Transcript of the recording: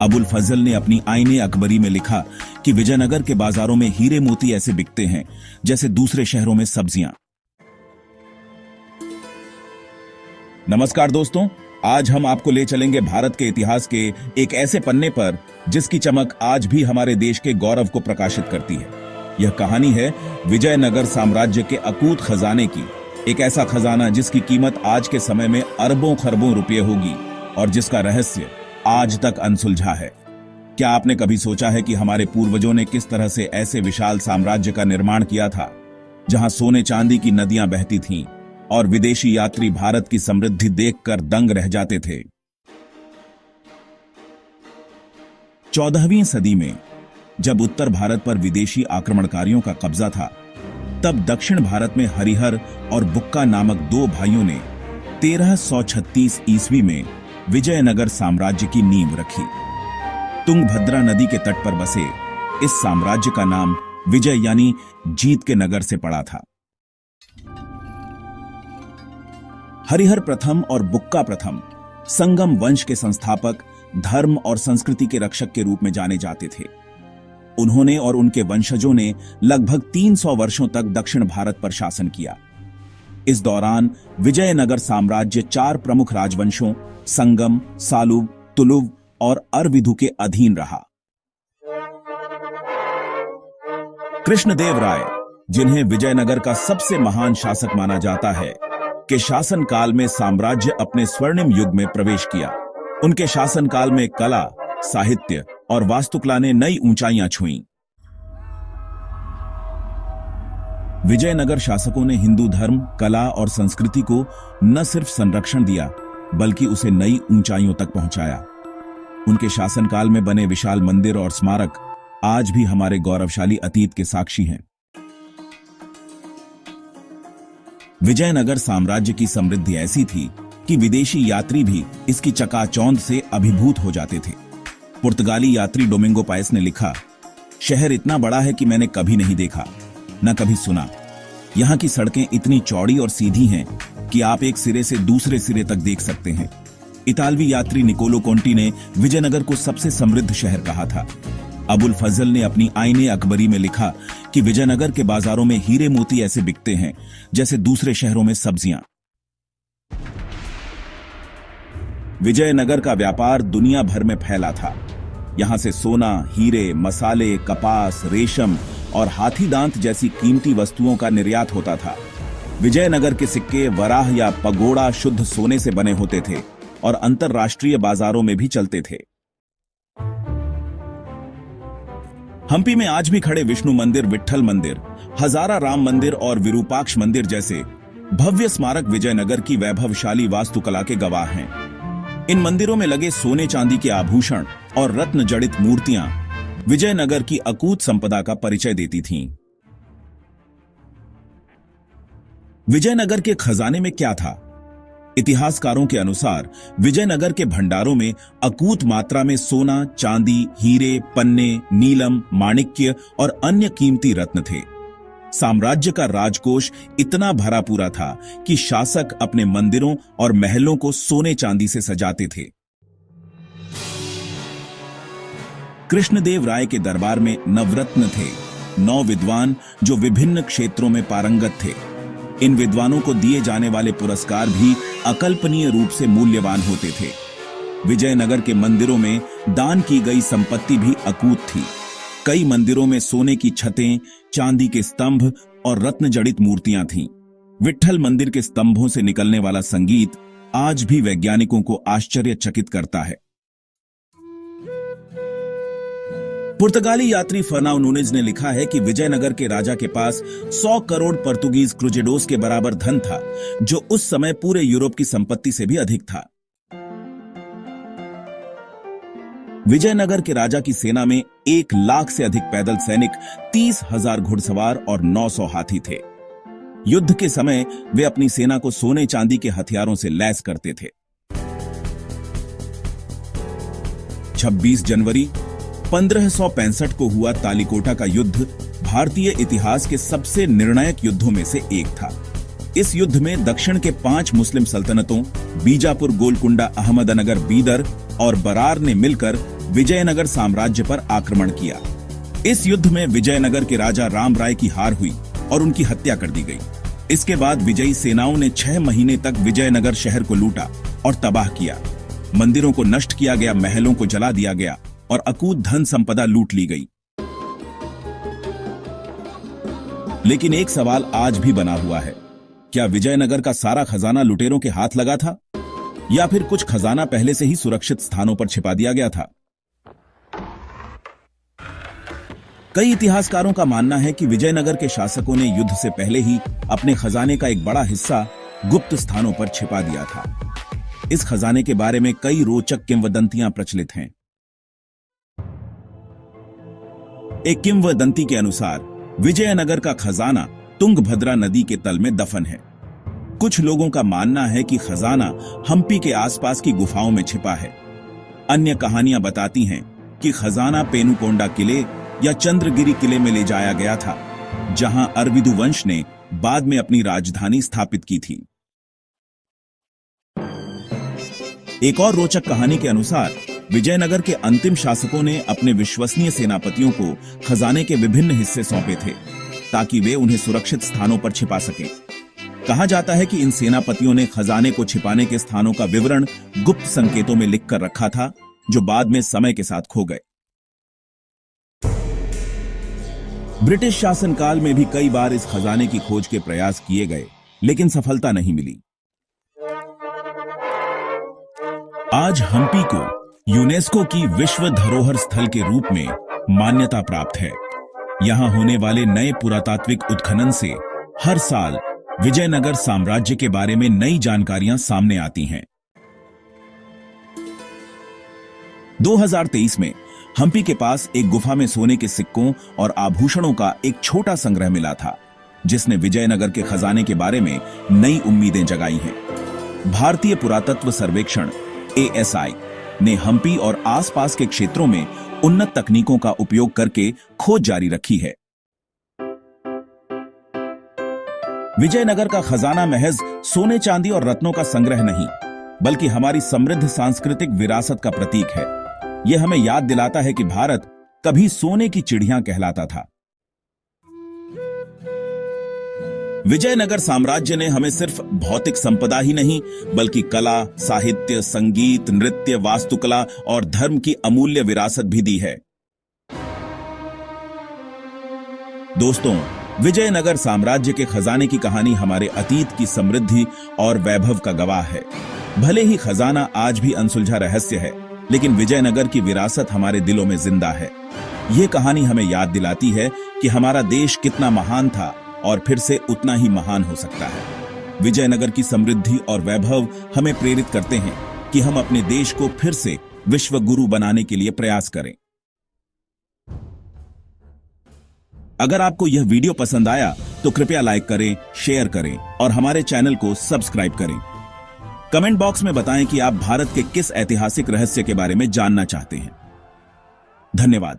अबुल फजल ने अपनी आईने अकबरी में लिखा कि विजयनगर के बाजारों में हीरे मोती ऐसे बिकते हैं जैसे दूसरे शहरों में सब्जियां। नमस्कार दोस्तों, आज हम आपको ले चलेंगे भारत के इतिहास के एक ऐसे पन्ने पर जिसकी चमक आज भी हमारे देश के गौरव को प्रकाशित करती है। यह कहानी है विजयनगर साम्राज्य के अकूत खजाने की। एक ऐसा खजाना जिसकी कीमत आज के समय में अरबों खरबों रुपये होगी और जिसका रहस्य आज तक अनसुलझा है। क्या आपने कभी सोचा है कि हमारे पूर्वजों ने किस तरह से ऐसे विशाल साम्राज्य का निर्माण किया था, जहां सोने चांदी की नदियां बहती थीं और विदेशी यात्री भारत की समृद्धि देखकर दंग रह जाते थे। 14वीं सदी में जब उत्तर भारत पर विदेशी आक्रमणकारियों का कब्जा था, तब दक्षिण भारत में हरिहर और बुक्का नामक दो भाइयों ने 1336 ईस्वी में विजयनगर साम्राज्य की नींव रखी। तुंगभद्रा नदी के तट पर बसे इस साम्राज्य का नाम विजय यानी जीत के नगर से पड़ा था। हरिहर प्रथम और बुक्का प्रथम संगम वंश के संस्थापक, धर्म और संस्कृति के रक्षक के रूप में जाने जाते थे। उन्होंने और उनके वंशजों ने लगभग 300 वर्षों तक दक्षिण भारत पर शासन किया। इस दौरान विजयनगर साम्राज्य 4 प्रमुख राजवंशों संगम, सालुव, तुलुव और अरविधु के अधीन रहा। कृष्णदेव राय, जिन्हें विजयनगर का सबसे महान शासक माना जाता है, के शासनकाल में साम्राज्य अपने स्वर्णिम युग में प्रवेश किया। उनके शासनकाल में कला, साहित्य और वास्तुकला ने नई ऊंचाइयां छुईं। विजयनगर शासकों ने हिंदू धर्म, कला और संस्कृति को न सिर्फ संरक्षण दिया, बल्कि उसे नई ऊंचाइयों तक पहुंचाया। उनके शासनकाल में बने विशाल मंदिर और स्मारक आज भी हमारे गौरवशाली अतीत के साक्षी हैं। विजयनगर साम्राज्य की समृद्धि ऐसी थी कि विदेशी यात्री भी इसकी चकाचौंध से अभिभूत हो जाते थे। पुर्तगाली यात्री डोमिंगो पायस ने लिखा, शहर इतना बड़ा है कि मैंने कभी नहीं देखा, न कभी सुना। यहाँ की सड़कें इतनी चौड़ी और सीधी हैं कि आप एक सिरे से दूसरे सिरे तक देख सकते हैं। इतालवी यात्री निकोलो कोंटी ने विजयनगर को सबसे समृद्ध शहर कहा था। अबुल फजल ने अपनी आईने अकबरी में लिखा कि विजयनगर के बाजारों में हीरे मोती ऐसे बिकते हैं जैसे दूसरे शहरों में सब्जियां। विजयनगर का व्यापार दुनिया भर में फैला था। यहां से सोना, हीरे, मसाले, कपास, रेशम और हाथी दांत जैसी कीमती वस्तुओं का निर्यात होता था। विजयनगर के सिक्के वराह या पगोड़ा शुद्ध सोने से बने होते थे और अंतरराष्ट्रीय बाजारों में भी चलते थे। हम्पी में आज भी खड़े विष्णु मंदिर, विट्ठल मंदिर, हजारा राम मंदिर और विरूपाक्ष मंदिर जैसे भव्य स्मारक विजयनगर की वैभवशाली वास्तुकला के गवाह हैं। इन मंदिरों में लगे सोने चांदी के आभूषण और रत्न जड़ित मूर्तियां विजयनगर की अकूत संपदा का परिचय देती थीं। विजयनगर के खजाने में क्या था? इतिहासकारों के अनुसार विजयनगर के भंडारों में अकूत मात्रा में सोना, चांदी, हीरे, पन्ने, नीलम, माणिक्य और अन्य कीमती रत्न थे। साम्राज्य का राजकोष इतना भरा पूरा था कि शासक अपने मंदिरों और महलों को सोने चांदी से सजाते थे। कृष्णदेव राय के दरबार में नवरत्न थे, 9 विद्वान जो विभिन्न क्षेत्रों में पारंगत थे। इन विद्वानों को दिए जाने वाले पुरस्कार भी अकल्पनीय रूप से मूल्यवान होते थे। विजयनगर के मंदिरों में दान की गई संपत्ति भी अकूत थी। कई मंदिरों में सोने की छतें, चांदी के स्तंभ और रत्न जड़ित मूर्तियां थीं। विट्ठल मंदिर के स्तंभों से निकलने वाला संगीत आज भी वैज्ञानिकों को आश्चर्यचकित करता है। पुर्तगाली यात्री फर्नाओ नूनेज ने लिखा है कि विजयनगर के राजा के पास 100 करोड़ पोर्तुगीज क्रूजेडोस के बराबर धन था, जो उस समय पूरे यूरोप की संपत्ति से भी अधिक था। विजयनगर के राजा की सेना में 1 लाख से अधिक पैदल सैनिक, 30,000 घुड़सवार और 900 हाथी थे। युद्ध के समय वे अपनी सेना को सोने चांदी के हथियारों से लैस करते थे। 26 जनवरी 1565 को हुआ तालीकोटा का युद्ध भारतीय इतिहास के सबसे निर्णायक युद्धों में से एक था। इस युद्ध में दक्षिण के 5 मुस्लिम सल्तनतों बीजापुर, गोलकुंडा, अहमदनगर, बीदर और बरार ने मिलकर विजयनगर साम्राज्य पर आक्रमण किया। इस युद्ध में विजयनगर के राजा राम राय की हार हुई और उनकी हत्या कर दी गई। इसके बाद विजयी सेनाओं ने 6 महीने तक विजयनगर शहर को लूटा और तबाह किया। मंदिरों को नष्ट किया गया, महलों को जला दिया गया और अकूत धन संपदा लूट ली गई। लेकिन एक सवाल आज भी बना हुआ है, क्या विजयनगर का सारा खजाना लुटेरों के हाथ लगा था या फिर कुछ खजाना पहले से ही सुरक्षित स्थानों पर छिपा दिया गया था? कई इतिहासकारों का मानना है कि विजयनगर के शासकों ने युद्ध से पहले ही अपने खजाने का एक बड़ा हिस्सा गुप्त स्थानों पर छिपा दिया था। इस खजाने के बारे में कई रोचक किंवदंतियां प्रचलित हैं। एक किंवदंती के अनुसार विजयनगर का खजाना तुंगभद्रा नदी के तल में दफन है। कुछ लोगों का मानना है कि खजाना हम्पी के आसपास की गुफाओं में छिपा है। अन्य कहानियां बताती हैं कि खजाना पेनुकोंडा किले या चंद्रगिरी किले में ले जाया गया था, जहां अरविदु वंश ने बाद में अपनी राजधानी स्थापित की थी। एक और रोचक कहानी के अनुसार विजयनगर के अंतिम शासकों ने अपने विश्वसनीय सेनापतियों को खजाने के विभिन्न हिस्से सौंपे थे ताकि वे उन्हें सुरक्षित स्थानों पर छिपा सकें। कहा जाता है कि इन सेनापतियों ने खजाने को छिपाने के स्थानों का विवरण गुप्त संकेतों में लिखकर रखा था, जो बाद में समय के साथ खो गए। ब्रिटिश शासनकाल में भी कई बार इस खजाने की खोज के प्रयास किए गए, लेकिन सफलता नहीं मिली। आज हम्पी को यूनेस्को की विश्व धरोहर स्थल के रूप में मान्यता प्राप्त है। यहां होने वाले नए पुरातात्विक उत्खनन से हर साल विजयनगर साम्राज्य के बारे में नई जानकारियां सामने आती हैं। 2023 में हम्पी के पास एक गुफा में सोने के सिक्कों और आभूषणों का एक छोटा संग्रह मिला था, जिसने विजयनगर के खजाने के बारे में नई उम्मीदें जगाई हैं। भारतीय पुरातत्व सर्वेक्षण ASI ने हम्पी और आसपास के क्षेत्रों में उन्नत तकनीकों का उपयोग करके खोज जारी रखी है। विजयनगर का खजाना महज सोने चांदी और रत्नों का संग्रह नहीं, बल्कि हमारी समृद्ध सांस्कृतिक विरासत का प्रतीक है। यह हमें याद दिलाता है कि भारत कभी सोने की चिड़िया कहलाता था। विजयनगर साम्राज्य ने हमें सिर्फ भौतिक संपदा ही नहीं, बल्कि कला, साहित्य, संगीत, नृत्य, वास्तुकला और धर्म की अमूल्य विरासत भी दी है। दोस्तों, विजयनगर साम्राज्य के खजाने की कहानी हमारे अतीत की समृद्धि और वैभव का गवाह है। भले ही खजाना आज भी अनसुलझा रहस्य है, लेकिन विजयनगर की विरासत हमारे दिलों में जिंदा है। यह कहानी हमें याद दिलाती है कि हमारा देश कितना महान था और फिर से उतना ही महान हो सकता है। विजयनगर की समृद्धि और वैभव हमें प्रेरित करते हैं कि हम अपने देश को फिर से विश्व गुरु बनाने के लिए प्रयास करें। अगर आपको यह वीडियो पसंद आया तो कृपया लाइक करें, शेयर करें और हमारे चैनल को सब्सक्राइब करें। कमेंट बॉक्स में बताएं कि आप भारत के किस ऐतिहासिक रहस्य के बारे में जानना चाहते हैं। धन्यवाद।